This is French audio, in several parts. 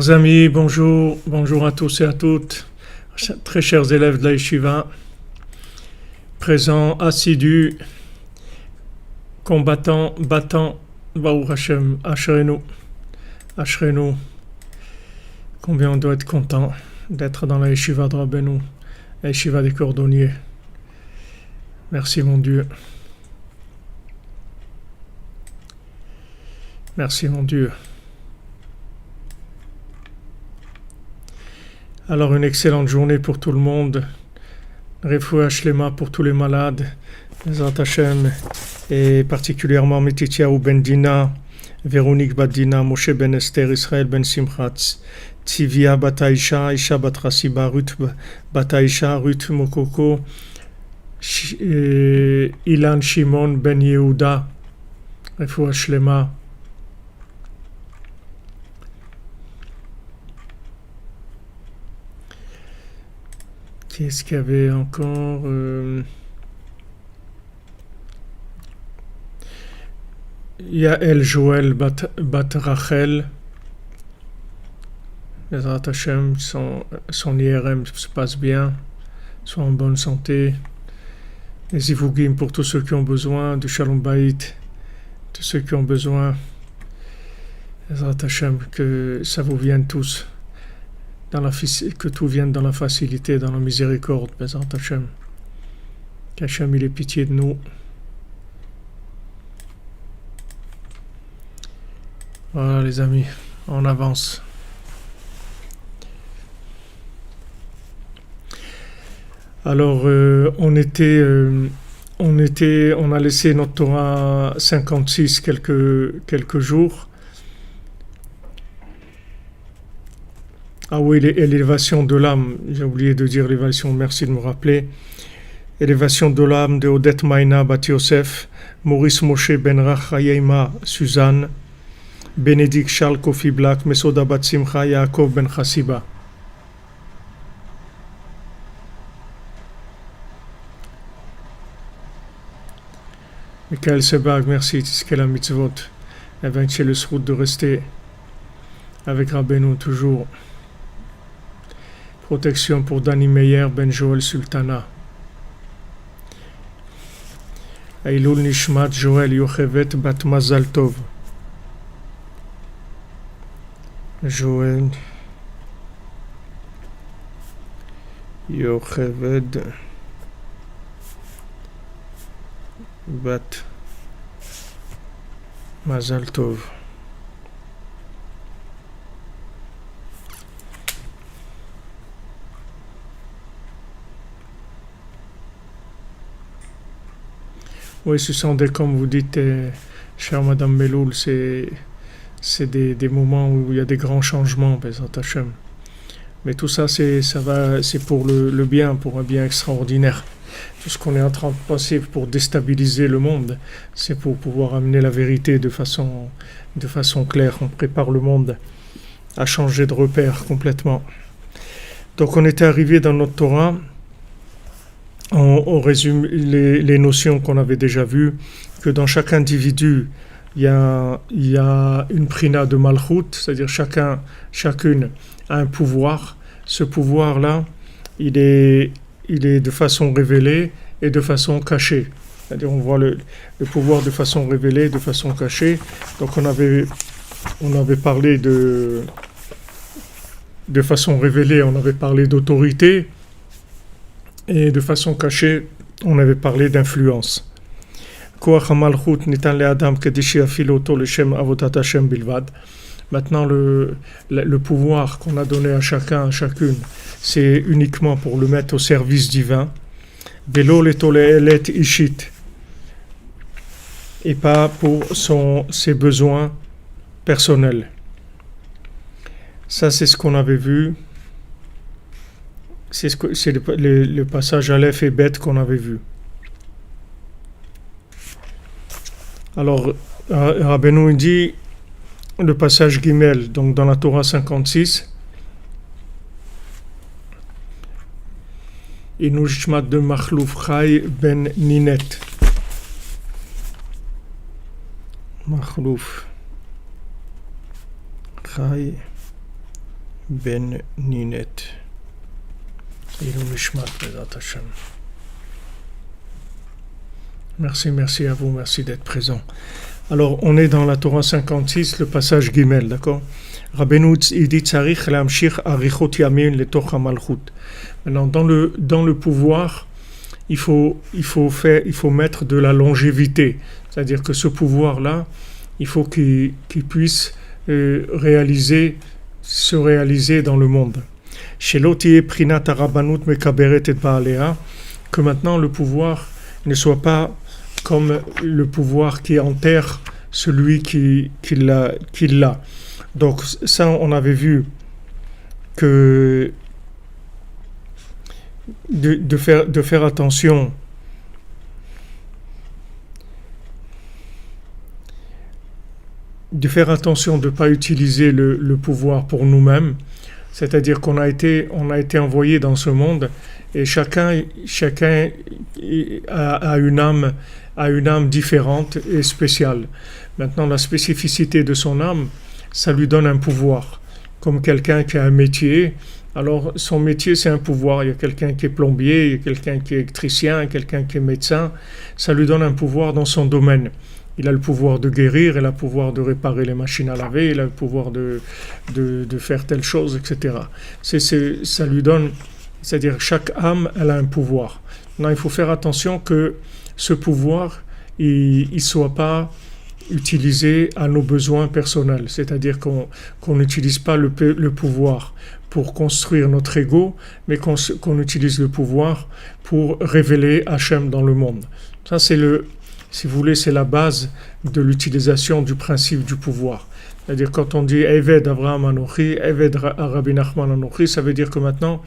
Chers amis, bonjour, bonjour à tous et à toutes, très chers élèves de la Yeshiva, présents, assidus, combattants, battants, Baruch Hashem, Ashrenu, Ashrenu, combien on doit être content d'être dans la Yeshiva de Rabbeinu, la Yeshiva des cordonniers. Merci mon Dieu. Merci mon Dieu. Alors une excellente journée pour tout le monde, Refoua Shlema pour tous les malades, Bezrat Hashem, et particulièrement Metitiaou Ben Dina, Véronique Badina, Moshe Ben Esther, Israël Ben Simchatz, Tivia Bataïcha, Isha Batrasiba, Ruth Bataïcha, Ruth Mokoko, Ilan Shimon Ben Yehuda, Refoua Shlema, Qu'est-ce qu'il y avait encore Yael Joël Bat Rachel, Bezrat Hashem, son IRM se passe bien, sont en bonne santé. Les Zivugim pour tous ceux qui ont besoin, du Shalom Bayit, tous ceux qui ont besoin. Bezrat Hashem, que ça vous vienne tous, que tout vienne dans la facilité, dans la miséricorde. Bezrat Hashem, qu'Hashem il ait pitié de nous. Voilà les amis, on avance. Alors on a laissé notre Torah 56 quelques jours. Ah oui, l'élévation de l'âme, j'ai oublié de dire l'élévation, merci de me rappeler. Élévation de l'âme de Odette Maïna Bat Yosef, Maurice Moshe Ben Rachayeima Suzanne, Bénédicte Charles Kofi Black, Mesoda Bat Simcha Yaakov Ben Chassiba. Michael Sebag, merci, Tiskela Mitzvot. Avec le route de rester avec Rabbeinu toujours. Protection pour Danny Meyer, Ben Joël Sultana. Eilul Nishmat Joël Yochevet Bat Mazal Tov. Joël Yochevet Bat Mazal Tov. Oui, ce sont comme vous dites, chère Madame Meloul, c'est des moments où il y a des grands changements, Bezrat Hashem. Mais tout ça, c'est pour le bien, pour un bien extraordinaire. Tout ce qu'on est en train de passer pour déstabiliser le monde, c'est pour pouvoir amener la vérité de façon claire. On prépare le monde à changer de repère complètement. Donc on était arrivé dans notre Torah. On résume les notions qu'on avait déjà vues, que dans chaque individu, il y a une prina de malchut, c'est-à-dire chacune a un pouvoir. Ce pouvoir-là, il est de façon révélée et de façon cachée. C'est-à-dire on voit le pouvoir de façon révélée et de façon cachée. Donc on avait parlé de façon révélée, on avait parlé d'autorité. Et de façon cachée, on avait parlé d'influence. Maintenant, le pouvoir qu'on a donné à chacun, à chacune, c'est uniquement pour le mettre au service divin. Et pas pour ses besoins personnels. Ça, c'est ce qu'on avait vu. C'est le passage Aleph et Bet qu'on avait vu. Alors, Rabbeinu dit le passage Gimel, donc dans la Torah 56, Inushmat de Machlouf Chai ben Ninet. Machlouf Chai ben Ninet. Merci à vous, merci d'être présent. Alors, on est dans la Torah 56, le passage Gimel, d'accord? Rabbeinu il dit Tzarich lehamshich arichot yamin letoch hamalchut. Maintenant, dans le pouvoir, il faut mettre de la longévité, c'est-à-dire que ce pouvoir-là, il faut qu'il puisse se réaliser dans le monde. Que maintenant le pouvoir ne soit pas comme le pouvoir qui enterre celui qui l'a. Donc ça, on avait vu que de faire attention de ne pas utiliser le pouvoir pour nous-mêmes, C'est-à-dire on a été envoyé dans ce monde et chacun a une âme différente et spéciale. Maintenant, la spécificité de son âme, ça lui donne un pouvoir. Comme quelqu'un qui a un métier, alors son métier c'est un pouvoir. Il y a quelqu'un qui est plombier, il y a quelqu'un qui est électricien, quelqu'un qui est médecin. Ça lui donne un pouvoir dans son domaine. Il a le pouvoir de guérir, il a le pouvoir de réparer les machines à laver, il a le pouvoir de faire telle chose, etc. Ça lui donne, c'est-à-dire chaque âme, elle a un pouvoir. Maintenant, il faut faire attention que ce pouvoir, il soit pas utilisé à nos besoins personnels. C'est-à-dire qu'on n'utilise pas le pouvoir pour construire notre ego, mais qu'on utilise le pouvoir pour révéler Hachem dans le monde. Ça, si vous voulez, c'est la base de l'utilisation du principe du pouvoir. C'est-à-dire quand on dit Eved Avraham Anochi, Eved Rabbi Nachman Anochi, ça veut dire que maintenant,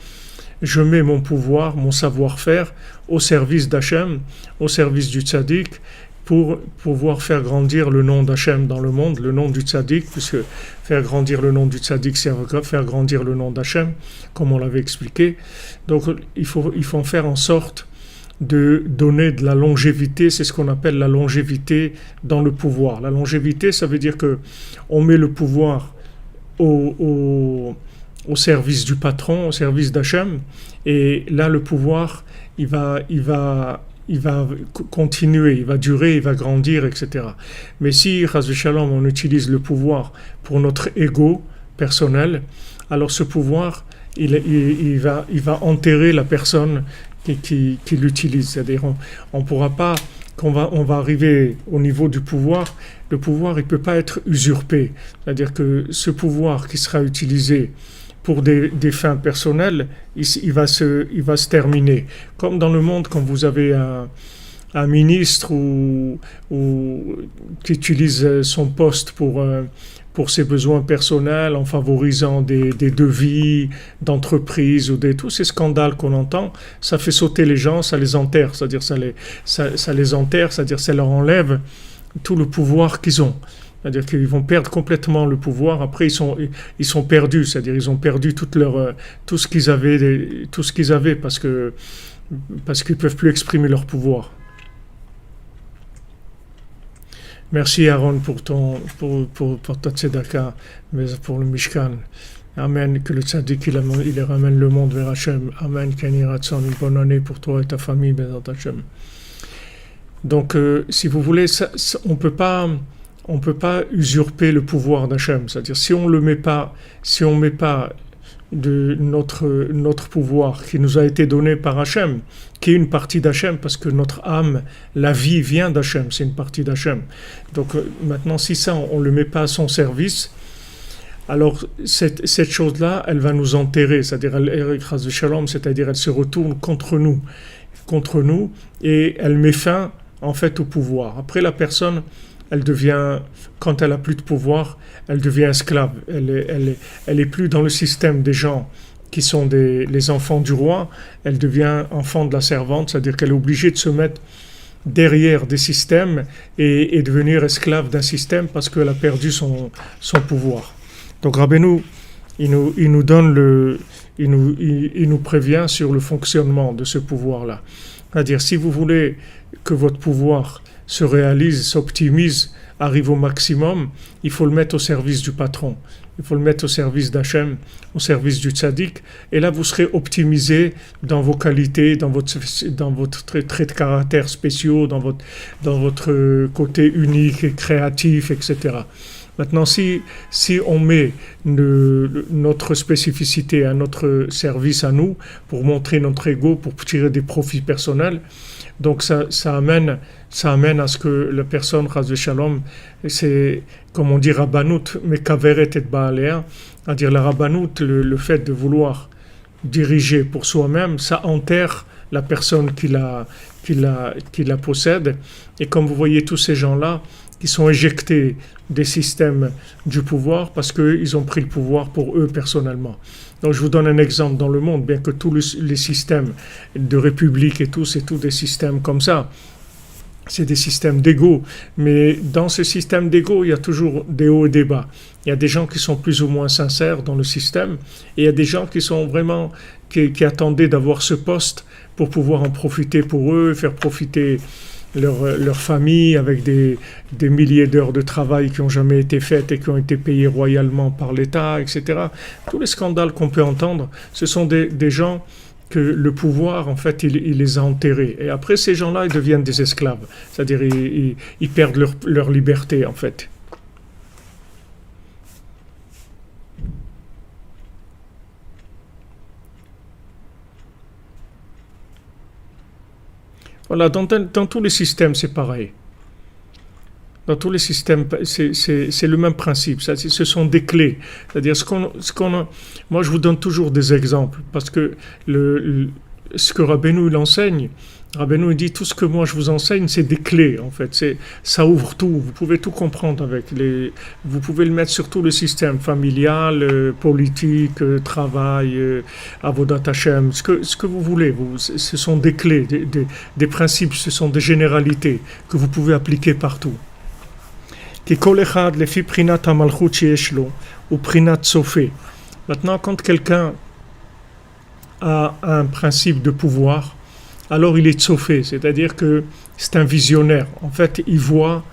je mets mon pouvoir, mon savoir-faire au service d'Hachem, au service du tzaddik, pour pouvoir faire grandir le nom d'Hachem dans le monde, le nom du tzaddik, puisque faire grandir le nom du tzaddik, c'est faire grandir le nom d'Hachem, comme on l'avait expliqué. Donc il faut en faire en sorte de donner de la longévité, c'est ce qu'on appelle la longévité dans le pouvoir. La longévité, ça veut dire que on met le pouvoir au service du patron, au service d'Hachem, et là le pouvoir, il va continuer, il va durer, il va grandir, etc. Mais si, Chas v'Shalom, on utilise le pouvoir pour notre ego personnel, alors ce pouvoir, il va enterrer la personne qui l'utilise. C'est-à-dire, on pourra pas, on va arriver au niveau du pouvoir, le pouvoir, il peut pas être usurpé. C'est-à-dire que ce pouvoir qui sera utilisé pour des fins personnelles, il va se terminer. Comme dans le monde, quand vous avez un ministre qui utilise son poste pour ses besoins personnels, en favorisant des devis d'entreprise ou tous ces scandales qu'on entend, ça fait sauter les gens, ça les enterre, c'est-à-dire ça les enterre, c'est-à-dire ça leur enlève tout le pouvoir qu'ils ont. C'est-à-dire qu'ils vont perdre complètement le pouvoir. Après, ils sont perdus. C'est-à-dire ils ont perdu tout ce qu'ils avaient parce qu'ils peuvent plus exprimer leur pouvoir. Merci Aaron pour ta tzedaka, mais pour le Mishkan. Amen. Que le tzaddik il ramène le monde vers Hachem. Amen. Kenny Ratson, une bonne année pour toi et ta famille, Bezat Hachem. Donc, si vous voulez, on peut pas usurper le pouvoir d'Hachem. C'est-à-dire, si on met pas de notre pouvoir qui nous a été donné par Hachem, qui est une partie d'Hachem, parce que notre âme, la vie vient d'Hachem, c'est une partie d'Hachem. Donc maintenant, si ça, on le met pas à son service, alors cette chose-là, elle va nous enterrer, c'est-à-dire elle se retourne contre nous, et elle met fin en fait au pouvoir. Après, la personne, elle devient, quand elle a plus de pouvoir, elle devient esclave. Elle est plus dans le système des gens qui sont les enfants du roi. Elle devient enfant de la servante, c'est-à-dire qu'elle est obligée de se mettre derrière des systèmes et devenir esclave d'un système parce qu'elle a perdu son pouvoir. Donc Rabbeinu, il nous prévient sur le fonctionnement de ce pouvoir-là. C'est-à-dire, si vous voulez que votre pouvoir se réalise, s'optimise, arrive au maximum, il faut le mettre au service du patron. Il faut le mettre au service d'Hachem, au service du tzaddik. Et là, vous serez optimisé dans vos qualités, dans votre trait de caractère spéciaux, dans votre côté unique et créatif, etc. Maintenant, si on met notre spécificité à notre service à nous, pour montrer notre ego, pour tirer des profits personnels, donc ça amène à ce que la personne, Chas v'Shalom, c'est, comme on dit, Rabbanout, mais Kaveret et Baalea, c'est-à-dire la Rabbanout, le fait de vouloir diriger pour soi-même, ça enterre la personne qui la possède. Et comme vous voyez tous ces gens-là, qui sont éjectés des systèmes du pouvoir parce qu'ils ont pris le pouvoir pour eux personnellement. Donc je vous donne un exemple dans le monde, bien que tous les systèmes de république et tout, c'est tous des systèmes comme ça. c'est des systèmes d'ego, mais dans ce système d'ego, il y a toujours des hauts et des bas. Il y a des gens qui sont plus ou moins sincères dans le système, et il y a des gens qui sont vraiment, qui attendaient d'avoir ce poste pour pouvoir en profiter pour eux, faire profiter leur famille avec des milliers d'heures de travail qui n'ont jamais été faites et qui ont été payées royalement par l'État, etc. Tous les scandales qu'on peut entendre, ce sont des gens que le pouvoir, en fait, il les a enterrés. Et après, ces gens-là, ils deviennent des esclaves. C'est-à-dire, ils perdent leur liberté, en fait. Voilà, dans tous les systèmes, c'est pareil. Dans tous les systèmes, c'est le même principe. Ce sont des clés. C'est-à-dire, moi, je vous donne toujours des exemples, parce que ce que Rabbeinu l'enseigne, Rabbeinu dit tout ce que moi je vous enseigne, c'est des clés en fait. Ça ouvre tout. Vous pouvez tout comprendre avec vous pouvez le mettre sur tout le système familial, politique, travail, avodat Hashem, ce que vous voulez. Ce sont des clés, des principes, ce sont des généralités que vous pouvez appliquer partout. כי כל אחד לפי בחינת המלכות שיש לו ובחינת צופה. Maintenant, quand quelqu'un a un principe de pouvoir, alors il est tsofé, c'est-à-dire que c'est un visionnaire. En fait, il voit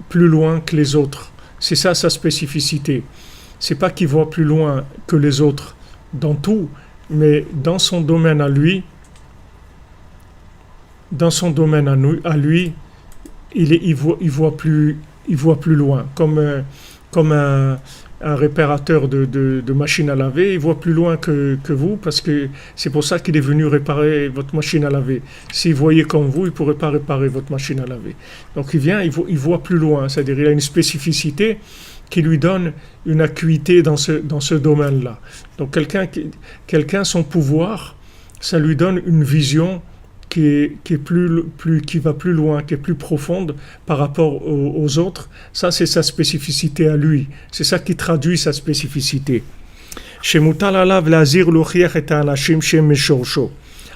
plus loin que les autres. C'est ça sa spécificité. C'est pas qu'il voit plus loin que les autres dans tout, mais dans son domaine à lui, il voit plus loin, comme un réparateur de machine à laver, il voit plus loin que vous, parce que c'est pour ça qu'il est venu réparer votre machine à laver. S'il voyait comme vous, il ne pourrait pas réparer votre machine à laver. Donc il vient, il voit plus loin, c'est-à-dire il a une spécificité qui lui donne une acuité dans ce domaine-là. Donc quelqu'un, son pouvoir, ça lui donne une vision qui va plus loin, qui est plus profonde par rapport aux autres. Ça, c'est sa spécificité à lui. C'est ça qui traduit sa spécificité.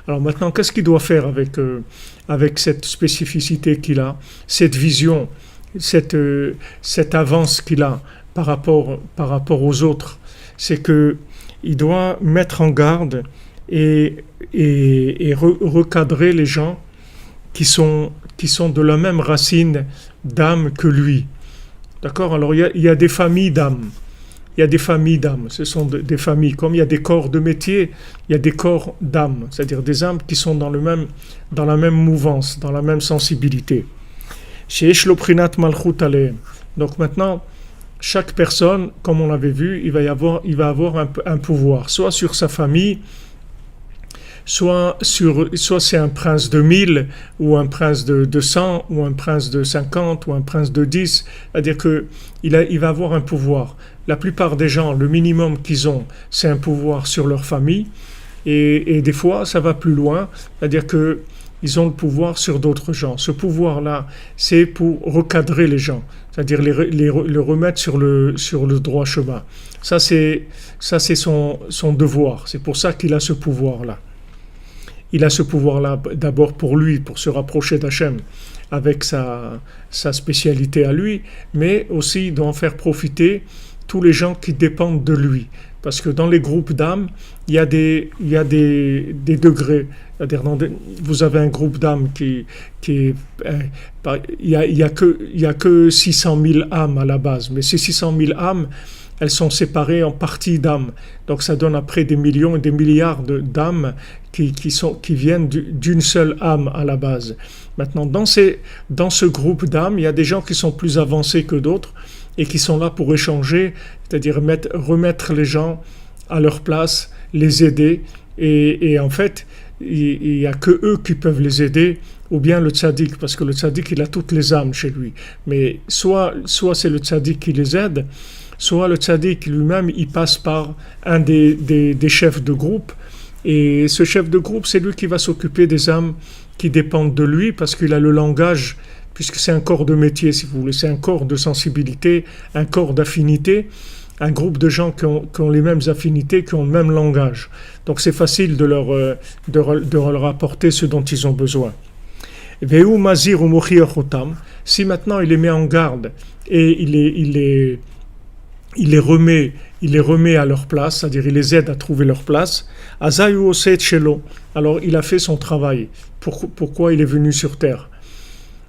Alors maintenant, qu'est-ce qu'il doit faire avec cette spécificité qu'il a, cette vision, cette avance qu'il a par rapport aux autres? C'est qu'il doit mettre en garde et recadrer les gens qui sont de la même racine d'âme que lui. D'accord? Alors il y a des familles d'âme. Il y a des familles d'âme. Ce sont des familles. Comme il y a des corps de métier, il y a des corps d'âme. C'est-à-dire des âmes qui sont dans la même mouvance, dans la même sensibilité. Donc maintenant, chaque personne, comme on l'avait vu, il va avoir un pouvoir, soit sur sa famille, soit c'est un prince de 1000, ou un prince de 100, ou un prince de 50, ou un prince de 10. C'est-à-dire qu'il va avoir un pouvoir. La plupart des gens, le minimum qu'ils ont, c'est un pouvoir sur leur famille. Et des fois, ça va plus loin. C'est-à-dire qu'ils ont le pouvoir sur d'autres gens. Ce pouvoir-là, c'est pour recadrer les gens. C'est-à-dire les remettre sur le droit chemin. Ça, c'est son devoir. C'est pour ça qu'il a ce pouvoir-là. Il a ce pouvoir-là d'abord pour lui, pour se rapprocher d'Hachem avec sa spécialité à lui, mais aussi il doit en faire profiter tous les gens qui dépendent de lui. Parce que dans les groupes d'âmes, il y a des degrés. C'est-à-dire vous avez un groupe d'âmes qui est... Il y a que 600 000 âmes à la base, mais ces 600 000 âmes, elles sont séparées en parties d'âmes. Donc ça donne après des millions et des milliards d'âmes qui viennent d'une seule âme à la base. Maintenant, dans ce groupe d'âmes, il y a des gens qui sont plus avancés que d'autres et qui sont là pour échanger, c'est-à-dire remettre les gens à leur place, les aider. Et en fait, il n'y a que eux qui peuvent les aider, ou bien le tzaddik, parce que le tzaddik, il a toutes les âmes chez lui. Mais soit c'est le tzaddik qui les aide, soit le tzaddik lui-même, il passe par un des chefs de groupe, et ce chef de groupe, c'est lui qui va s'occuper des âmes qui dépendent de lui, parce qu'il a le langage, puisque c'est un corps de métier, si vous voulez, c'est un corps de sensibilité, un corps d'affinité, un groupe de gens qui ont les mêmes affinités, qui ont le même langage. Donc c'est facile de leur apporter ce dont ils ont besoin. Veu mazir ou mochiachotam. Si maintenant il les met en garde et il les remet à leur place, c'est-à-dire il les aide à trouver leur place, Azayu oset shelo. Alors il a fait son travail. Pourquoi il est venu sur terre?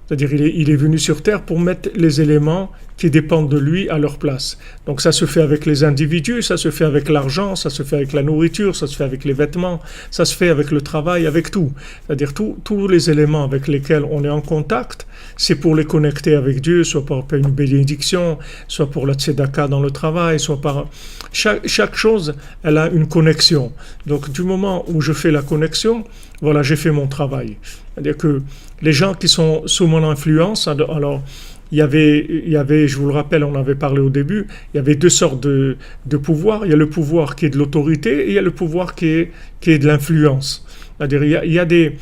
C'est-à-dire il est venu sur terre pour mettre les éléments qui dépendent de lui à leur place. Donc ça se fait avec les individus, ça se fait avec l'argent, ça se fait avec la nourriture, ça se fait avec les vêtements, ça se fait avec le travail, avec tout. C'est-à-dire tous les éléments avec lesquels on est en contact, c'est pour les connecter avec Dieu, soit par une bénédiction, soit pour la tzedaka dans le travail, soit par... Chaque chose, elle a une connexion. Donc du moment où je fais la connexion, voilà, j'ai fait mon travail. C'est-à-dire que les gens qui sont sous mon influence, alors il y avait, je vous le rappelle, on avait parlé au début, il y avait deux sortes de pouvoir. Il y a le pouvoir qui est de l'autorité et il y a le pouvoir qui est de l'influence. C'est-à-dire il y a des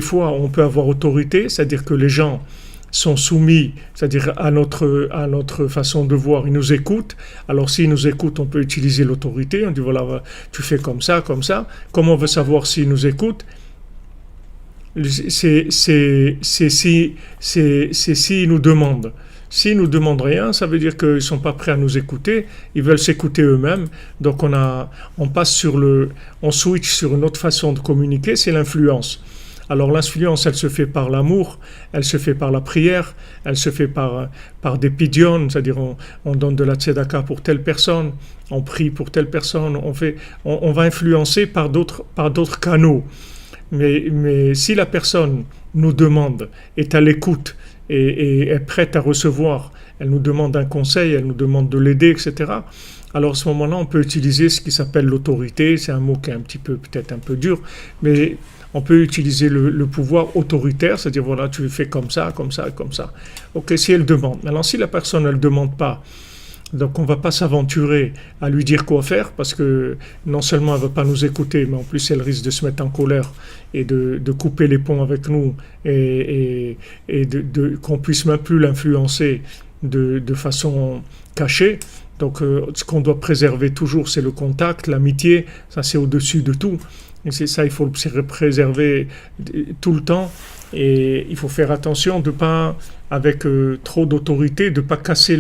fois où on peut avoir autorité, c'est-à-dire que les gens sont soumis, c'est-à-dire à notre façon de voir, ils nous écoutent. Alors s'ils nous écoutent, on peut utiliser l'autorité, on dit voilà, tu fais comme ça, comme ça. Comment on veut savoir s'ils nous écoutent? C'est s'ils nous demandent. S'ils nous demandent rien, ça veut dire qu'ils ne sont pas prêts à nous écouter, ils veulent s'écouter eux-mêmes. Donc on switch sur une autre façon de communiquer, c'est l'influence. Alors l'influence, elle se fait par l'amour, elle se fait par la prière, elle se fait par des pidyon, c'est-à-dire on donne de la tzedaka pour telle personne, on prie pour telle personne, on va influencer par d'autres canaux. Mais si la personne nous demande, est à l'écoute et est prête à recevoir, elle nous demande un conseil, elle nous demande de l'aider, etc., alors à ce moment-là, on peut utiliser ce qui s'appelle l'autorité. C'est un mot qui est peut-être un peu dur, mais on peut utiliser le pouvoir autoritaire, c'est-à-dire voilà, tu fais comme ça, comme ça, comme ça. Ok, si elle demande. Maintenant, si la personne, elle ne demande pas, donc on ne va pas s'aventurer à lui dire quoi faire, parce que non seulement elle ne va pas nous écouter, mais en plus elle risque de se mettre en colère et de couper les ponts avec nous et qu'on puisse même plus l'influencer de façon cachée. Donc ce qu'on doit préserver toujours, c'est le contact, l'amitié, ça c'est au-dessus de tout. Et c'est ça, il faut le préserver tout le temps. Et il faut faire attention de pas, avec trop d'autorité, de pas casser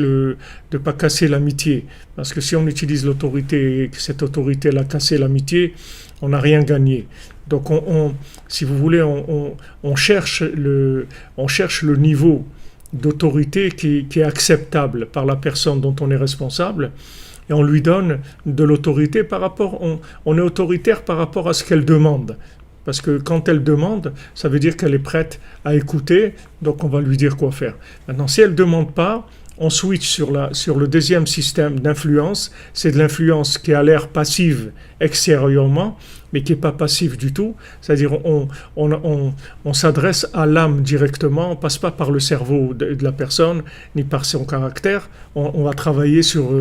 l'amitié. Parce que si on utilise l'autorité et que cette autorité elle a cassé l'amitié, on n'a rien gagné. Donc si vous voulez, on cherche le niveau d'autorité qui est acceptable par la personne dont on est responsable, et on lui donne de l'autorité par rapport, on est autoritaire par rapport à ce qu'elle demande. Parce que quand elle demande, ça veut dire qu'elle est prête à écouter, donc on va lui dire quoi faire. Maintenant, si elle ne demande pas, on switch sur le deuxième système d'influence. C'est de l'influence qui a l'air passive extérieurement, mais qui n'est pas passive du tout. C'est-à-dire on s'adresse à l'âme directement, on ne passe pas par le cerveau de la personne, ni par son caractère. On va travailler sur...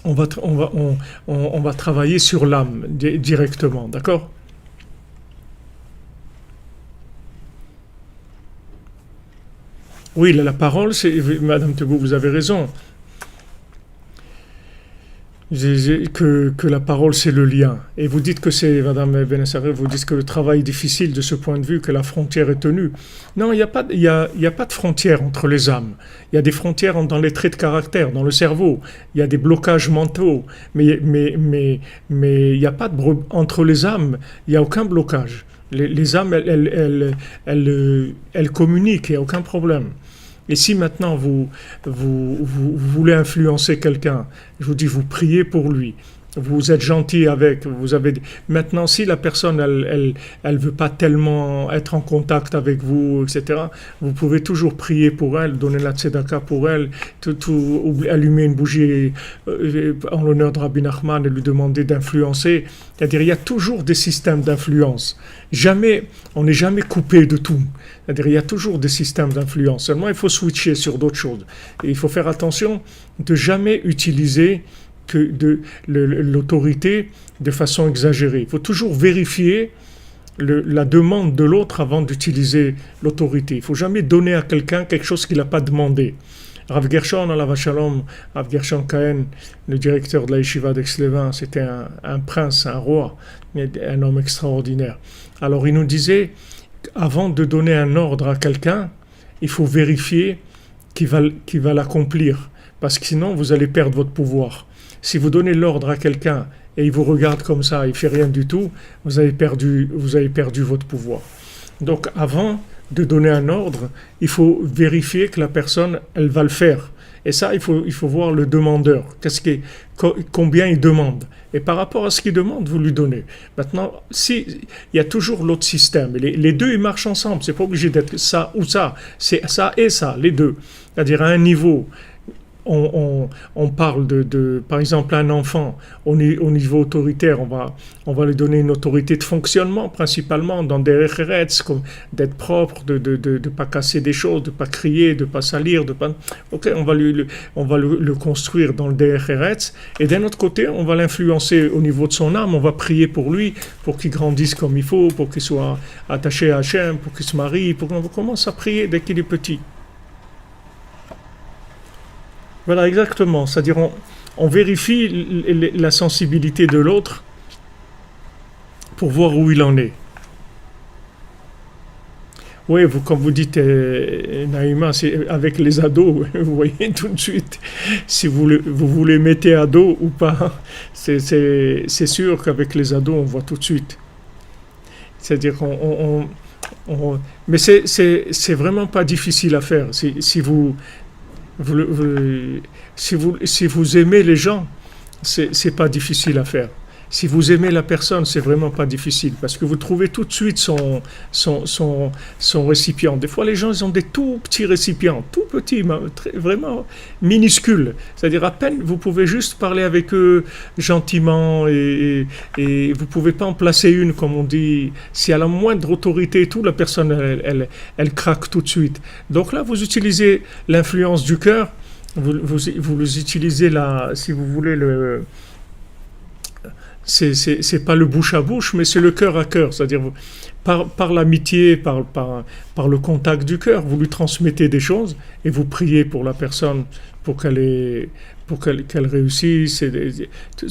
on va travailler sur l'âme directement, d'accord? Oui, la parole, Madame Tebou, vous avez raison. Que la parole, c'est le lien. Et vous dites que c'est, Madame Benessaré, vous dites que le travail est difficile de ce point de vue, que la frontière est tenue. Non, il n'y a pas de frontière entre les âmes. Il y a des frontières dans les traits de caractère, dans le cerveau. Il y a des blocages mentaux. Mais il n'y a pas entre les âmes, il n'y a aucun blocage. Les âmes, elles communiquent, il n'y a aucun problème. Et si maintenant vous voulez influencer quelqu'un, je vous dis, vous priez pour lui, vous êtes gentil avec, maintenant si la personne elle veut pas tellement être en contact avec vous, etc., vous pouvez toujours prier pour elle, donner la tzedaka pour elle, allumer une bougie en l'honneur de Rabbi Nachman et lui demander d'influencer. C'est-à-dire il y a toujours des systèmes d'influence. On n'est jamais coupé de tout. C'est-à-dire il y a toujours des systèmes d'influence. Seulement il faut switcher sur d'autres choses. Et il faut faire attention de jamais utiliser l'autorité de façon exagérée. Il faut toujours vérifier la demande de l'autre avant d'utiliser l'autorité. Il ne faut jamais donner à quelqu'un quelque chose qu'il n'a pas demandé. Rav Gershon, Alav Shalom, Rav Gershon Cohen, le directeur de la yeshiva d'Aix-les-Bains, c'était un prince, un roi, un homme extraordinaire. Alors il nous disait, avant de donner un ordre à quelqu'un, il faut vérifier qu'il va l'accomplir. Parce que sinon, vous allez perdre votre pouvoir. Si vous donnez l'ordre à quelqu'un et il vous regarde comme ça, il ne fait rien du tout, vous avez perdu votre pouvoir. Donc, avant de donner un ordre, il faut vérifier que la personne, elle va le faire. Et ça, il faut voir le demandeur. Combien il demande. Et par rapport à ce qu'il demande, vous lui donnez. Maintenant, il y a toujours l'autre système. Les deux, ils marchent ensemble. C'est pas obligé d'être ça ou ça. C'est ça et ça, les deux. C'est-à-dire à un niveau, on parle par exemple, un enfant, au niveau autoritaire, on va lui donner une autorité de fonctionnement, principalement dans des recherets, comme d'être propre, de pas casser des choses, de pas crier, de pas salir, ok, on va le construire dans le DRRETS, et d'un autre côté, on va l'influencer au niveau de son âme, on va prier pour lui, pour qu'il grandisse comme il faut, pour qu'il soit attaché à Hachem, pour qu'il se marie, on commence à prier dès qu'il est petit. Voilà, exactement. C'est-à-dire, on vérifie la sensibilité de l'autre pour voir où il en est. Oui, quand vous dites, Naïma, c'est avec les ados, vous voyez tout de suite si vous les mettez ados ou pas. C'est sûr qu'avec les ados, on voit tout de suite. C'est-à-dire, mais c'est vraiment pas difficile à faire. Si vous aimez les gens, c'est pas difficile à faire. Si vous aimez la personne, c'est vraiment pas difficile parce que vous trouvez tout de suite son récipient. Des fois, les gens, ils ont des tout petits récipients, tout petits, vraiment minuscules. C'est-à-dire, à peine, vous pouvez juste parler avec eux gentiment et vous pouvez pas en placer une, comme on dit. Si elle a la moindre autorité et tout, la personne, elle craque tout de suite. Donc là, vous utilisez l'influence du cœur, vous utilisez si vous voulez, c'est pas le bouche à bouche, mais c'est le cœur à cœur. C'est-à-dire, par l'amitié, par le contact du cœur, vous lui transmettez des choses et vous priez pour la personne pour qu'elle réussisse,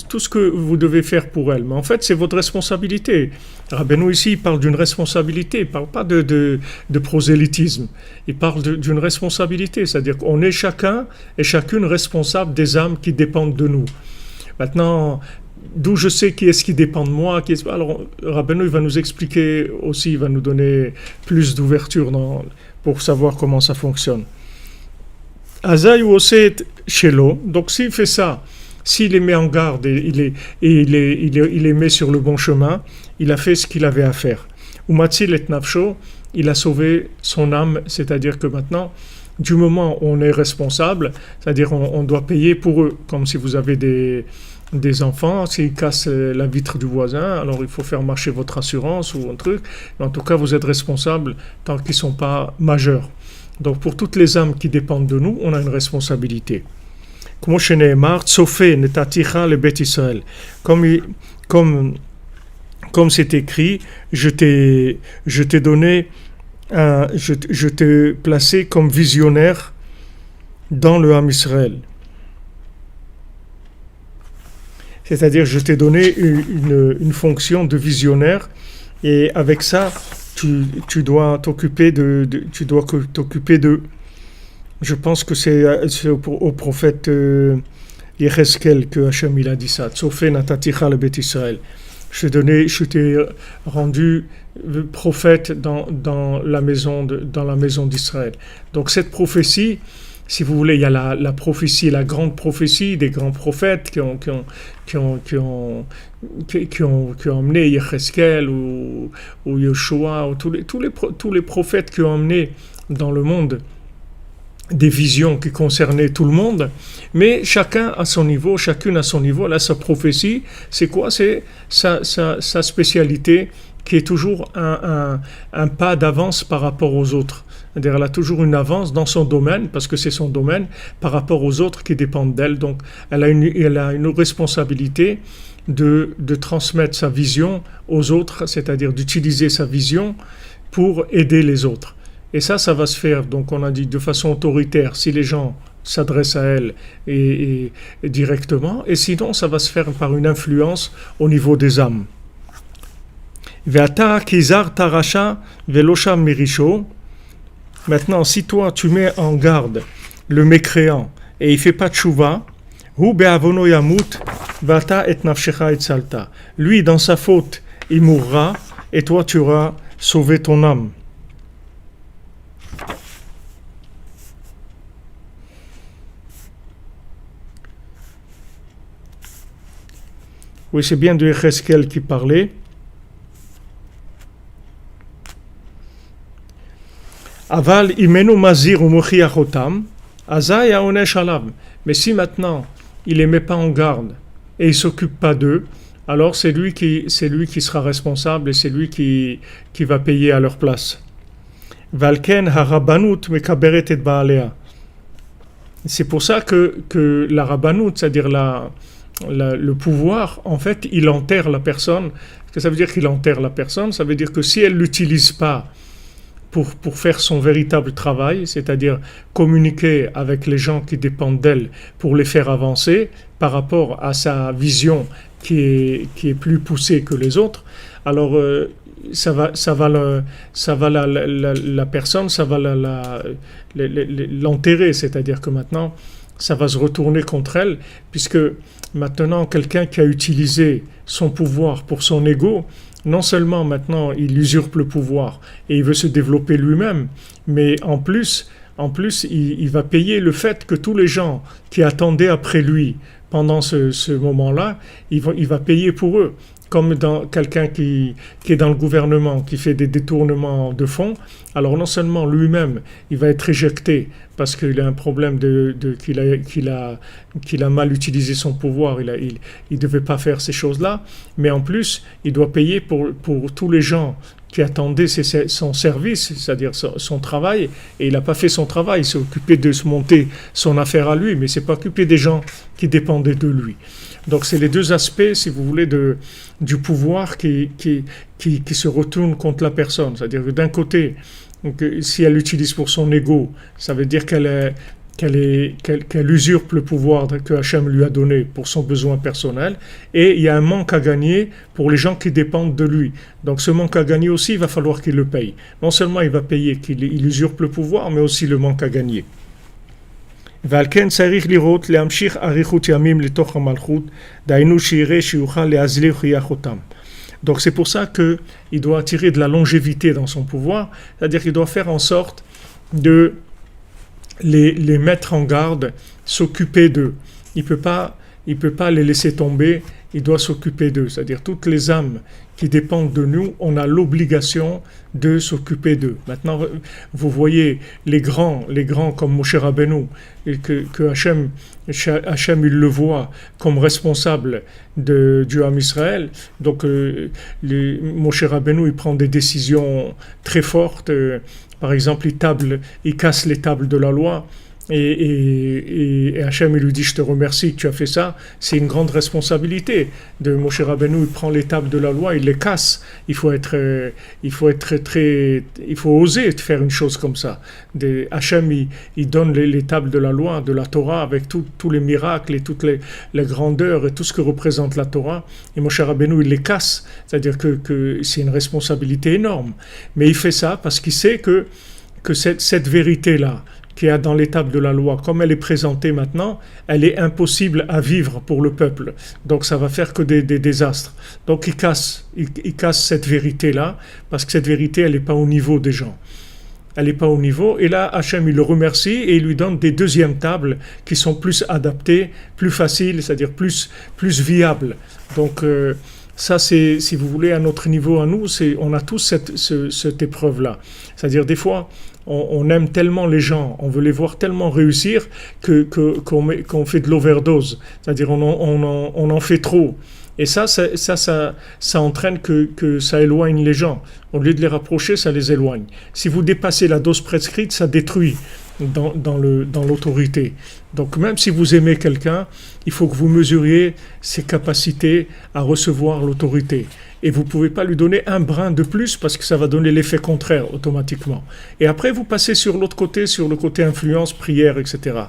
tout ce que vous devez faire pour elle. Mais en fait, c'est votre responsabilité. Rabbeinu ici, il parle d'une responsabilité, il ne parle pas de prosélytisme. Il parle d'une responsabilité, c'est-à-dire qu'on est chacun et chacune responsable des âmes qui dépendent de nous. Maintenant, d'où je sais qui est-ce qui dépend de moi. Alors, Rabbeinu, il va nous expliquer aussi, il va nous donner plus d'ouverture pour savoir comment ça fonctionne. Azaï ou Oset Shelo, donc s'il fait ça, s'il les met en garde et il les met sur le bon chemin, il a fait ce qu'il avait à faire. Umatzil et Nafsho, il a sauvé son âme, c'est-à-dire que maintenant, du moment où on est responsable, c'est-à-dire on doit payer pour eux, comme si vous avez des enfants, s'ils cassent la vitre du voisin, alors il faut faire marcher votre assurance ou un truc, mais en tout cas vous êtes responsable tant qu'ils ne sont pas majeurs. Donc pour toutes les âmes qui dépendent de nous, on a une responsabilité. Comme c'est écrit, je t'ai donné, je t'ai placé comme visionnaire dans le Ham Israël. C'est-à-dire, je t'ai donné une fonction de visionnaire, et avec ça, tu dois t'occuper de. Je pense que c'est au prophète Yecheskel que Hachem il a dit ça. Tsofé nataticha le Bet Israël. Je t'ai rendu prophète dans la maison d'Israël. Donc cette prophétie, si vous voulez, il y a la prophétie, la grande prophétie des grands prophètes qui ont emmené Yecheskel ou Yeshua, ou tous les prophètes qui ont emmené dans le monde des visions qui concernaient tout le monde, mais chacun à son niveau, chacune à son niveau. Là, sa prophétie, c'est quoi? C'est sa spécialité qui est toujours un pas d'avance par rapport aux autres. C'est-à-dire, elle a toujours une avance dans son domaine, parce que c'est son domaine, par rapport aux autres qui dépendent d'elle. Donc, elle a une responsabilité de transmettre sa vision aux autres, c'est-à-dire d'utiliser sa vision pour aider les autres. Et ça va se faire, donc on a dit, de façon autoritaire, si les gens s'adressent à elle et directement, et sinon ça va se faire par une influence au niveau des âmes. Ve'ata kizar tarasha velosha mirisho. Maintenant, si toi tu mets en garde le mécréant et il fait pas de tchouva, hu be'avono yamut vata et nafshecha et salta. Lui, dans sa faute, il mourra et toi tu auras sauvé ton âme. Oui, c'est bien de Yecheskel qui parlait. Aval imenu mazir ou mochiach otam, azay haonesh alav. Mais si maintenant il les met pas en garde et il s'occupe pas d'eux, alors c'est lui qui sera responsable et c'est lui qui va payer à leur place. Valken harabanut mekaberet et baalea. C'est pour ça que la rabanut, c'est-à-dire le pouvoir, en fait, il enterre la personne. Qu'est-ce que ça veut dire qu'il enterre la personne? Ça veut dire que si elle ne l'utilise pas pour faire son véritable travail, c'est-à-dire communiquer avec les gens qui dépendent d'elle pour les faire avancer par rapport à sa vision qui est plus poussée que les autres, alors la personne, ça va l'enterrer, c'est-à-dire que maintenant, ça va se retourner contre elle, puisque maintenant, quelqu'un qui a utilisé son pouvoir pour son ego, non seulement maintenant il usurpe le pouvoir et il veut se développer lui-même, mais en plus il va payer le fait que tous les gens qui attendaient après lui pendant ce moment-là, il va payer pour eux. Comme dans quelqu'un qui est dans le gouvernement, qui fait des détournements de fonds, alors non seulement lui-même, il va être éjecté parce qu'il a un problème qu'il a mal utilisé son pouvoir, il devait pas faire ces choses-là, mais en plus, il doit payer pour tous les gens qui attendaient son service, c'est-à-dire son travail, et il n'a pas fait son travail, il s'est occupé de se monter son affaire à lui, mais il ne s'est pas occupé des gens qui dépendaient de lui. Donc c'est les deux aspects, si vous voulez, du pouvoir qui se retourne contre la personne. C'est-à-dire que d'un côté, si elle l'utilise pour son ego, ça veut dire qu'elle usurpe le pouvoir que Hachem lui a donné pour son besoin personnel, et il y a un manque à gagner pour les gens qui dépendent de lui. Donc ce manque à gagner aussi, il va falloir qu'il le paye. Non seulement il va payer qu'il usurpe le pouvoir, mais aussi le manque à gagner. ועל צריך לראות להמשיך אריכות ימים לתוך המלכות, דהיינו שיראה שיוכל להזליח אותם. Donc c'est pour ça qu'il doit attirer de la longévité dans son pouvoir, c'est-à-dire qu'il doit faire en sorte de les mettre en garde, s'occuper d'eux. Il peut pas les laisser tomber, il doit s'occuper d'eux. C'est-à-dire toutes les âmes qui dépendent de nous, on a l'obligation de s'occuper d'eux. Maintenant, vous voyez les grands comme Moshe Rabbeinu, que Hachem il le voit comme responsable du Ham Israël. Donc, Moshe Rabbeinu, il prend des décisions très fortes. Par exemple, il casse les tables de la loi. Et Hachem il lui dit je te remercie que tu as fait ça. C'est une grande responsabilité de Moshe Rabbeinu. Il prend les tables de la loi, il les casse. Il faut oser faire une chose comme ça. Hachem il donne les tables de la loi, de la Torah, avec tous les miracles et toutes les grandeurs et tout ce que représente la Torah. Et Moshe Rabbeinu il les casse. C'est-à-dire que c'est une responsabilité énorme. Mais il fait ça parce qu'il sait que cette vérité-là qu'il y a dans les tables de la loi, comme elle est présentée maintenant, elle est impossible à vivre pour le peuple. Donc ça va faire que des désastres. Donc il casse cette vérité-là, parce que cette vérité, elle n'est pas au niveau des gens. Elle n'est pas au niveau. Et là, Hachem, il le remercie et il lui donne des deuxièmes tables qui sont plus adaptées, plus faciles, c'est-à-dire plus viables. Donc ça, c'est, si vous voulez, à notre niveau, à nous, on a tous cette épreuve-là. C'est-à-dire des fois, on aime tellement les gens, on veut les voir tellement réussir qu'on fait de l'overdose. C'est-à-dire on en fait trop. Et ça entraîne que ça éloigne les gens. Au lieu de les rapprocher, ça les éloigne. Si vous dépassez la dose prescrite, ça détruit dans l'autorité. Donc même si vous aimez quelqu'un, il faut que vous mesuriez ses capacités à recevoir l'autorité. Et vous ne pouvez pas lui donner un brin de plus parce que ça va donner l'effet contraire automatiquement. Et après, vous passez sur l'autre côté, sur le côté influence, prière, etc.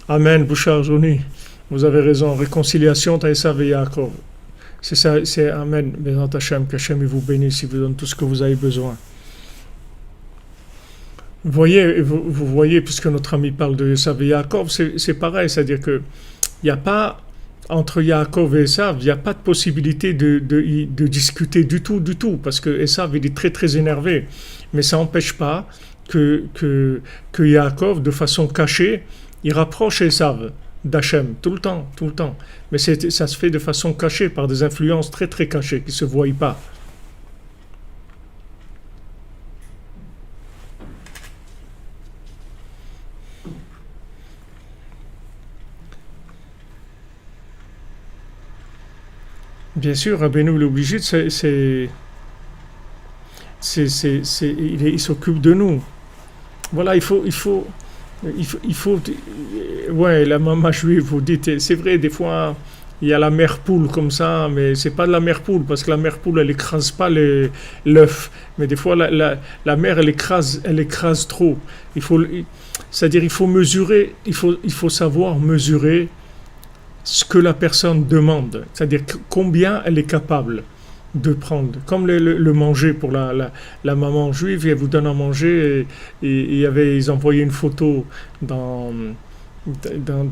Amen, Bouchard Jouni. Vous avez raison. Réconciliation, Taïsa et Yaakov. C'est ça, c'est Amen. Bézant Hachem, qu'Hachem il vous bénisse, il vous donne tout ce que vous avez besoin. Vous voyez, puisque notre ami parle de Esav et Yaakov, c'est pareil, c'est-à-dire que il n'y a pas, entre Yaakov et Esav, il n'y a pas de possibilité de discuter du tout, parce que Esav il est très très énervé, mais ça n'empêche pas que Yaakov, de façon cachée, il rapproche Esav d'Hachem, tout le temps, mais ça se fait de façon cachée, par des influences très très cachées, qui ne se voient pas. Bien sûr, Rabbeinu il est obligé, il s'occupe de nous. Voilà, ouais, la maman juive, vous dites, c'est vrai, des fois, il y a la mère poule comme ça, mais c'est pas de la mère poule, parce que la mère poule, elle écrase pas l'œuf, mais des fois, la mère, elle écrase trop. C'est-à-dire, il faut mesurer, il faut savoir mesurer ce que la personne demande, c'est-à-dire combien elle est capable de prendre. Comme le manger pour la maman juive, elle vous donne à manger, et ils envoyaient une photo dans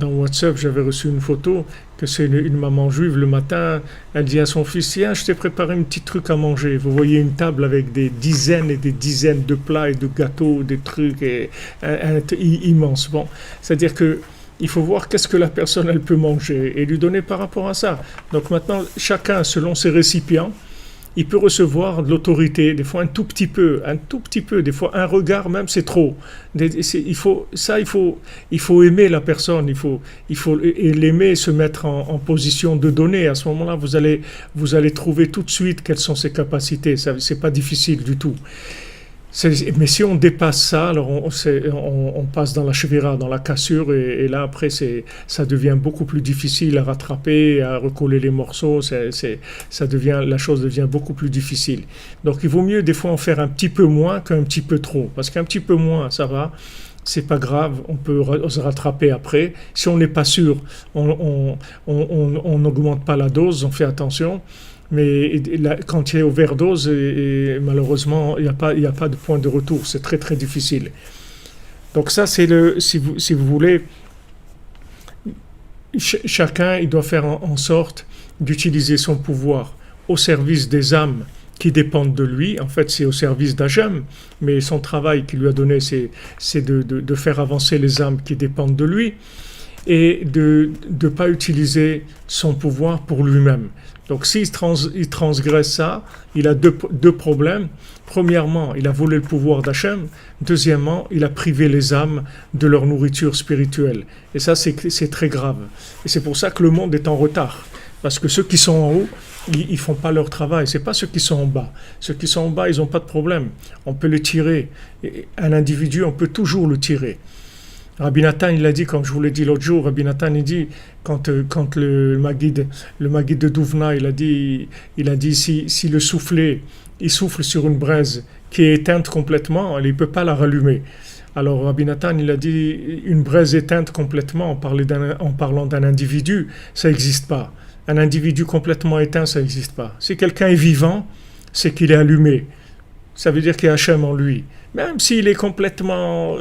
WhatsApp, j'avais reçu une photo, que c'est une maman juive, le matin, elle dit à son fils, tiens, je t'ai préparé un petit truc à manger. Vous voyez une table avec des dizaines et des dizaines de plats et de gâteaux, des trucs immenses. Bon, c'est-à-dire que il faut voir qu'est-ce que la personne elle peut manger et lui donner par rapport à ça. Donc maintenant, chacun selon ses récipients, il peut recevoir de l'autorité, des fois un tout petit peu, des fois un regard même c'est trop. Il faut aimer la personne, il faut l'aimer, se mettre en position de donner. À ce moment-là, vous allez trouver tout de suite quelles sont ses capacités. Ça, c'est pas difficile du tout. Mais si on dépasse ça, alors on passe dans la chevira, dans la cassure, et là après ça devient beaucoup plus difficile à rattraper, à recoller les morceaux. La chose devient beaucoup plus difficile. Donc il vaut mieux des fois en faire un petit peu moins qu'un petit peu trop, parce qu'un petit peu moins ça va. C'est pas grave, on peut se rattraper après. Si on n'est pas sûr, on n'augmente pas la dose, on fait attention. Mais quand il y a overdose, et malheureusement, il n'y a pas de point de retour. C'est très très difficile. Donc ça, si vous voulez, chacun il doit faire en sorte d'utiliser son pouvoir au service des âmes qui dépendent de lui. En fait, c'est au service d'Hachem, mais son travail qu'il lui a donné, c'est de faire avancer les âmes qui dépendent de lui, et de ne pas utiliser son pouvoir pour lui-même. Donc s'il transgresse ça, il a deux problèmes. Premièrement, il a volé le pouvoir d'Hachem. Deuxièmement, il a privé les âmes de leur nourriture spirituelle. Et ça, c'est très grave. Et c'est pour ça que le monde est en retard. Parce que ceux qui sont en haut, ils font pas leur travail. C'est pas ceux qui sont en bas. Ceux qui sont en bas, ils n'ont pas de problème. On peut les tirer. Et un individu, on peut toujours le tirer. Rabbi Nathan, il a dit, comme je vous l'ai dit l'autre jour, Rabbi Nathan, il dit, quand le Maguide de Douvna, il a dit si le soufflet, il souffle sur une braise qui est éteinte complètement, il ne peut pas la rallumer. Alors Rabbi Nathan, il a dit, une braise éteinte complètement, en parlant d'un individu, ça n'existe pas. Un individu complètement éteint, ça n'existe pas. Si quelqu'un est vivant, c'est qu'il est allumé. Ça veut dire qu'il y a Hachem en lui. Même s'il est complètement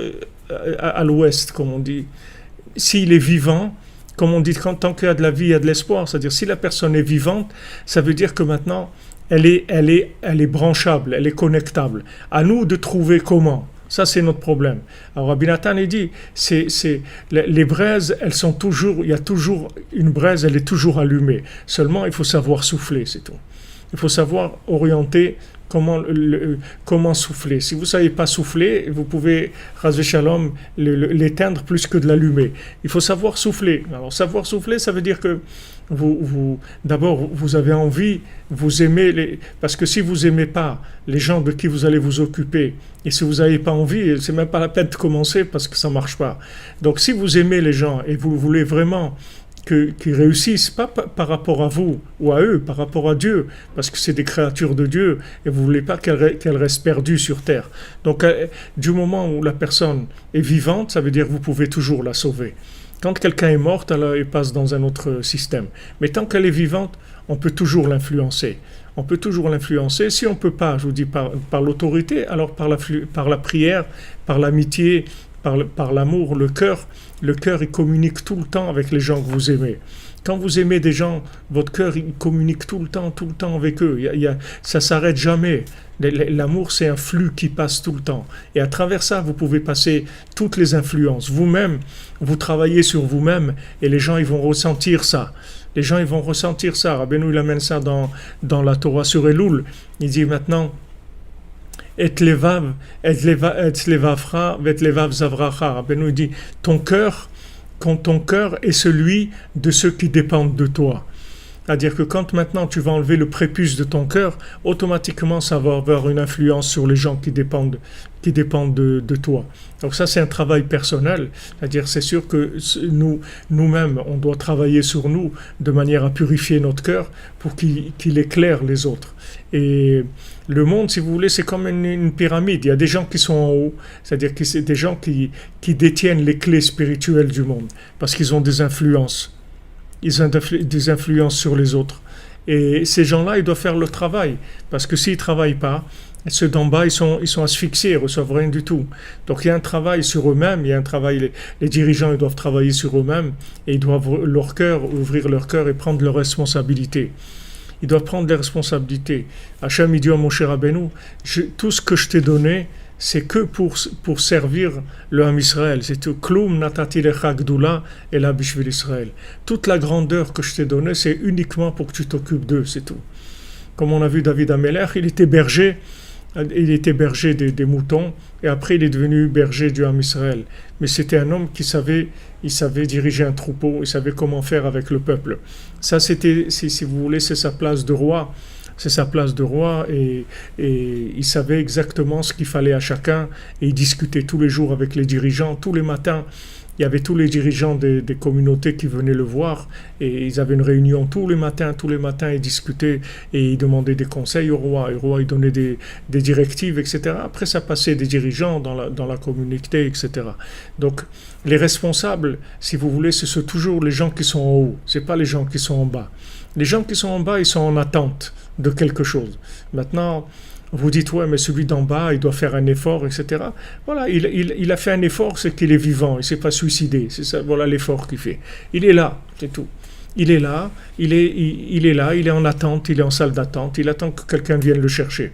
à l'ouest, comme on dit, s'il est vivant, comme on dit, tant qu'il y a de la vie, il y a de l'espoir. C'est-à-dire, si la personne est vivante, ça veut dire que maintenant, elle est branchable, elle est connectable. À nous de trouver comment. Ça, c'est notre problème. Alors, Rabbi Nathan, il dit, les braises, elles sont toujours, il y a toujours une braise, elle est toujours allumée. Seulement, il faut savoir souffler, c'est tout. Il faut savoir orienter comment souffler. Si vous ne savez pas souffler, vous pouvez, Razvé Shalom, l'éteindre plus que de l'allumer. Il faut savoir souffler. Alors, savoir souffler, ça veut dire que d'abord, vous avez envie, vous aimez, parce que si vous n'aimez pas les gens de qui vous allez vous occuper, et si vous n'avez pas envie, c'est même pas la peine de commencer parce que ça ne marche pas. Donc, si vous aimez les gens et vous voulez vraiment qu'ils réussissent, pas par rapport à vous ou à eux, par rapport à Dieu, parce que c'est des créatures de Dieu, et vous ne voulez pas qu'elles restent perdues sur terre. Donc, du moment où la personne est vivante, ça veut dire que vous pouvez toujours la sauver. Quand quelqu'un est mort, alors il passe dans un autre système. Mais tant qu'elle est vivante, on peut toujours l'influencer. On peut toujours l'influencer. Si on ne peut pas, je vous dis, par l'autorité, alors par la prière, par l'amitié, par l'amour, le cœur, il communique tout le temps avec les gens que vous aimez. Quand vous aimez des gens, votre cœur, il communique tout le temps avec eux. Ça ne s'arrête jamais. L'amour, c'est un flux qui passe tout le temps. Et à travers ça, vous pouvez passer toutes les influences. Vous-même, vous travaillez sur vous-même et les gens, ils vont ressentir ça. Les gens, ils vont ressentir ça. Rabbeinu, il amène ça dans la Torah sur Elul. Il dit maintenant, et levavra, vet levav zavracha. Rabbeinu, il dit, quand ton cœur est celui de ceux qui dépendent de toi. C'est-à-dire que quand maintenant tu vas enlever le prépuce de ton cœur, automatiquement ça va avoir une influence sur les gens qui dépendent de toi. Donc ça c'est un travail personnel, c'est-à-dire c'est sûr que nous-mêmes on doit travailler sur nous de manière à purifier notre cœur pour qu'il éclaire les autres. Et le monde, si vous voulez, c'est comme une pyramide. Il y a des gens qui sont en haut, c'est-à-dire que c'est des gens qui détiennent les clés spirituelles du monde parce qu'ils ont des influences. Ils ont des influences sur les autres. Et ces gens-là, ils doivent faire leur travail. Parce que s'ils ne travaillent pas, ceux d'en bas, ils sont asphyxiés, ils ne reçoivent rien du tout. Donc il y a un travail sur eux-mêmes, il y a un travail, les dirigeants, ils doivent travailler sur eux-mêmes, et ils doivent ouvrir leur cœur et prendre leurs responsabilités. Ils doivent prendre des responsabilités. Hachem, il dit à mon cher Rabbeinu, tout ce que je t'ai donné, c'est que pour servir le Ham Israël. C'est tout. Klum natati lecha gdula ela bishvil Israël. Toute la grandeur que je t'ai donnée, c'est uniquement pour que tu t'occupes d'eux, c'est tout. Comme on a vu David Amelech, il était berger des moutons, et après il est devenu berger du Ham Israël. Mais c'était un homme qui savait diriger un troupeau, il savait comment faire avec le peuple. Ça, c'était, si vous voulez, c'est sa place de roi. C'est sa place de roi et il savait exactement ce qu'il fallait à chacun et il discutait tous les jours avec les dirigeants. Tous les matins, il y avait tous les dirigeants des communautés qui venaient le voir et ils avaient une réunion tous les matins, ils discutaient et ils demandaient des conseils au roi. Et le roi, il donnait des directives, etc. Après, ça passait des dirigeants dans la communauté, etc. Donc, les responsables, si vous voulez, c'est toujours les gens qui sont en haut, c'est pas les gens qui sont en bas. Les gens qui sont en bas, ils sont en attente de quelque chose. Maintenant, vous dites, ouais, mais celui d'en bas, il doit faire un effort, etc. Voilà, il a fait un effort, c'est qu'il est vivant, il ne s'est pas suicidé. C'est ça, voilà l'effort qu'il fait. Il est là, c'est tout. Il est là, il est en attente, il est en salle d'attente, il attend que quelqu'un vienne le chercher.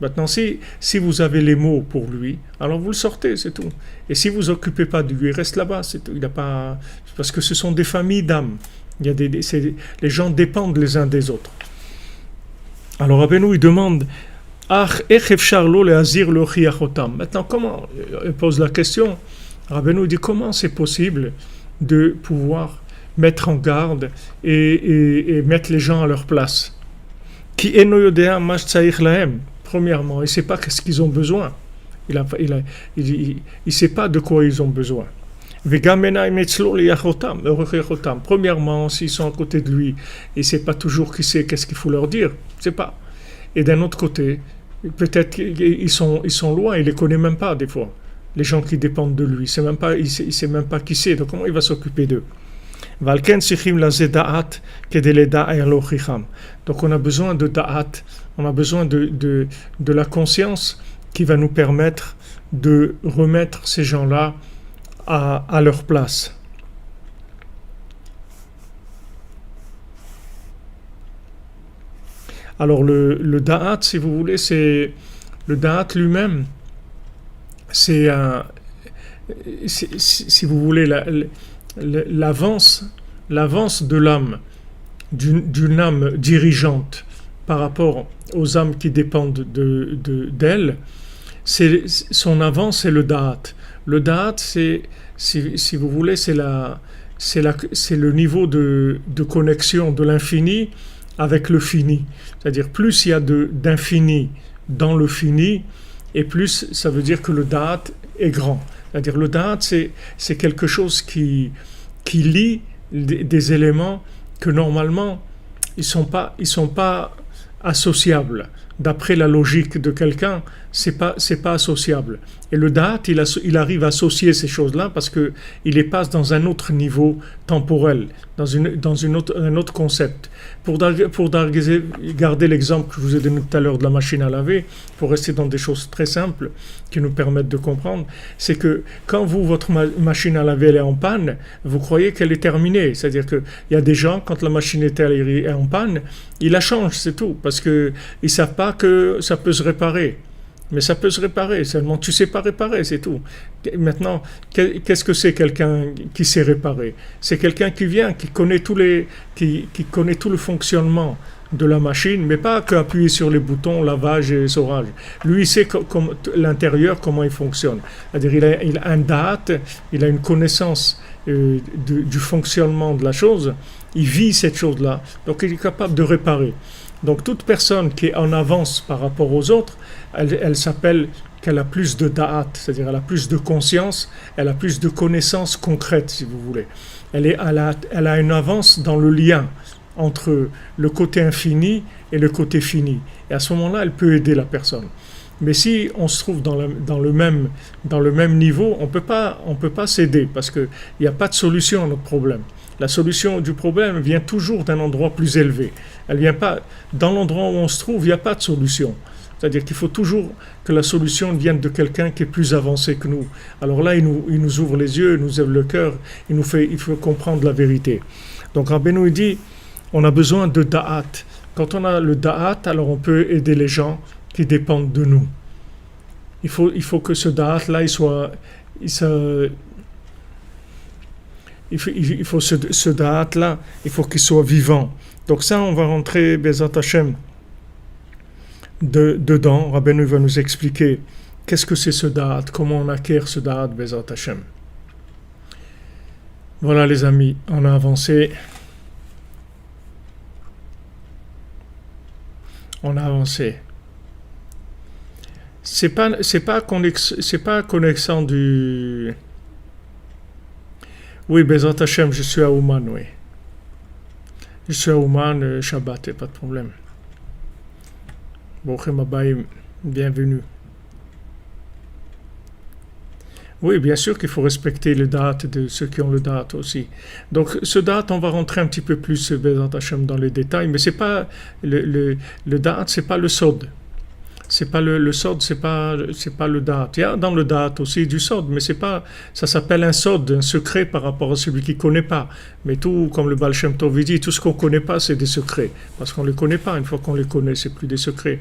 Maintenant, si vous avez les mots pour lui, alors vous le sortez, c'est tout. Et si vous vous occupez pas de lui, il reste là-bas, c'est tout. Il n'a pas, parce que ce sont des familles d'âmes. Il y a les gens dépendent les uns des autres. Alors Rabbeinu, il demande maintenant, comment, il pose la question, Rabbeinu dit comment c'est possible de pouvoir mettre en garde et mettre les gens à leur place. Premièrement, il ne sait pas qu'est-ce qu'ils ont besoin. Il ne sait pas de quoi ils ont besoin. Premièrement, s'ils sont à côté de lui, il ne sait pas toujours qu'est-ce qu'il faut leur dire. Il ne sait pas. Et d'un autre côté, peut-être qu'ils sont loin, il ne les connaît même pas des fois. Les gens qui dépendent de lui, il ne sait même pas qui c'est. Donc comment il va s'occuper d'eux? Donc on a besoin de da'at, on a besoin de la conscience qui va nous permettre de remettre ces gens-là à leur place. Alors le da'at, si vous voulez, c'est le da'at lui-même, c'est si vous voulez l'avance de l'âme, d'une âme dirigeante par rapport aux âmes qui dépendent d'elle, son avance, c'est le da'at. Le da'at, c'est, si vous voulez, c'est le niveau de connexion de l'infini avec le fini. C'est-à-dire, plus il y a d'infini dans le fini, et plus ça veut dire que le da'at est grand. C'est-à-dire, le da'at, c'est quelque chose qui lie des éléments que normalement, ils sont pas associables. d'après la logique de quelqu'un, c'est pas associable. Et le da'at, il arrive à associer ces choses-là parce que il les passe dans un autre niveau temporel, un autre concept. Pour garder l'exemple que je vous ai donné tout à l'heure de la machine à laver, pour rester dans des choses très simples qui nous permettent de comprendre, c'est que quand votre machine à laver elle est en panne, vous croyez qu'elle est terminée. C'est-à-dire qu'il y a des gens, quand la machine est en panne, ils la changent, c'est tout, parce qu'ils ne savent pas que ça peut se réparer. Mais ça peut se réparer, seulement tu ne sais pas réparer, c'est tout. Maintenant, qu'est-ce que c'est quelqu'un qui sait réparer? C'est quelqu'un qui vient, qui connaît qui connaît tout le fonctionnement de la machine, mais pas qu'appuyer sur les boutons, lavage et essorage. Lui, il sait l'intérieur, comment il fonctionne. C'est-à-dire, il a un da'at, il a une connaissance du fonctionnement de la chose, il vit cette chose-là, donc il est capable de réparer. Donc toute personne qui est en avance par rapport aux autres, elle s'appelle qu'elle a plus de da'at, c'est-à-dire elle a plus de conscience, elle a plus de connaissances concrètes, si vous voulez. Elle a une avance dans le lien entre le côté infini et le côté fini. Et à ce moment-là, elle peut aider la personne. Mais si on se trouve dans le même niveau, on peut pas s'aider parce qu'il n'y a pas de solution à notre problème. La solution du problème vient toujours d'un endroit plus élevé. Elle vient pas dans l'endroit où on se trouve, il n'y a pas de solution. C'est-à-dire qu'il faut toujours que la solution vienne de quelqu'un qui est plus avancé que nous. Alors là, il nous ouvre les yeux, il nous ouvre le cœur, il faut comprendre la vérité. Donc Rabbeinu dit, on a besoin de da'at. Quand on a le da'at, alors on peut aider les gens qui dépendent de nous. Il faut que ce da'at-là, ce da'at-là, il faut qu'il soit vivant. Donc ça, on va rentrer, Bezat Hashem, dedans. Rabbeinu va nous expliquer qu'est-ce que c'est ce da'at, comment on acquiert ce da'at, Bezat Hashem. Voilà les amis, on a avancé. C'est pas connaissant du... Oui, Bezat Hashem, je suis à Ouman, oui. Je suis à Ouman, Shabbat, pas de problème. Bochem Abayim, bienvenue. Oui, bien sûr qu'il faut respecter le date de ceux qui ont le date aussi. Donc, ce date, on va rentrer un petit peu plus, Bezat Hashem, dans les détails, mais c'est pas le date, c'est pas le sod. C'est pas le sod, c'est pas le date. Il y a dans le date aussi du sod, mais ça s'appelle un sod, un secret par rapport à celui qui connaît pas. Mais tout, comme le Baal Shem Tov dit, tout ce qu'on connaît pas, c'est des secrets. Parce qu'on les connaît pas. Une fois qu'on les connaît, c'est plus des secrets.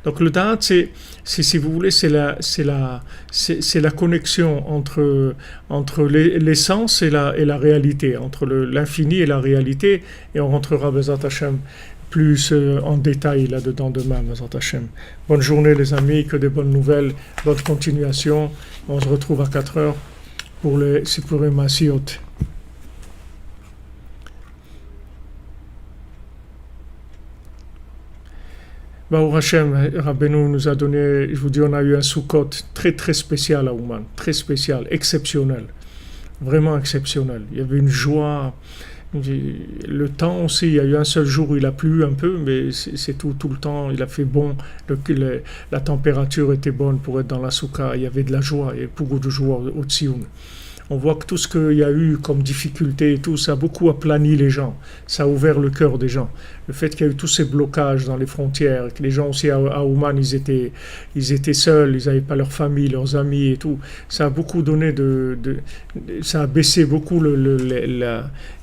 Donc le da'at, c'est si vous voulez, c'est la connexion entre l'essence et la réalité, entre l'infini et la réalité, et on rentrera Bezat Hashem plus en détail là-dedans demain, Bezat Hashem. Bonne journée les amis, que de bonnes nouvelles, bonne continuation. On se retrouve à 4h pour les Sipurim Masiot. Baruch Hashem, Rabbeinu nous a donné, je vous dis, on a eu un Sukkot très très spécial à Ouman, très spécial, exceptionnel, vraiment exceptionnel. Il y avait une joie, le temps aussi, il y a eu un seul jour où il a plu un peu, mais c'est tout le temps, il a fait bon, la température était bonne pour être dans la soukha, il y avait de la joie, il y avait beaucoup de joie au Tsioun. On voit que tout ce qu'il y a eu comme difficulté et tout, ça a beaucoup aplani les gens, ça a ouvert le cœur des gens. Le fait qu'il y a eu tous ces blocages dans les frontières, que les gens aussi à Ouman, ils étaient seuls, ils n'avaient pas leur famille, leurs amis et tout, ça a beaucoup donné ça a baissé beaucoup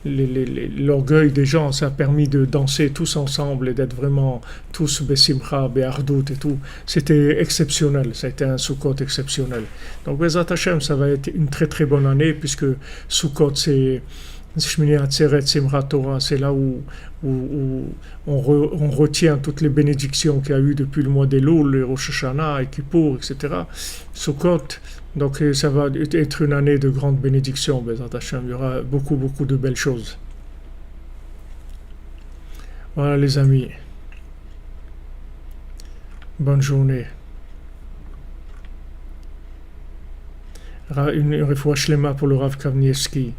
l'orgueil des gens, ça a permis de danser tous ensemble et d'être vraiment tous Besimcha, Be'ardout et tout. C'était exceptionnel, ça a été un Sukkot exceptionnel. Donc Bezat Hashem, ça va être une très très bonne année puisque Sukkot c'est Shmini Atzeret, Simchat Torah, c'est là où on retient toutes les bénédictions qu'il y a eu depuis le mois d'Elul, le Rosh Hashanah, et Kippour, etc. Sukkot, donc ça va être une année de grande bénédiction, Bezat Hashem. Il y aura beaucoup de belles choses. Voilà les amis. Bonne journée. Une refoua shlema pour le Rav Kavnievski.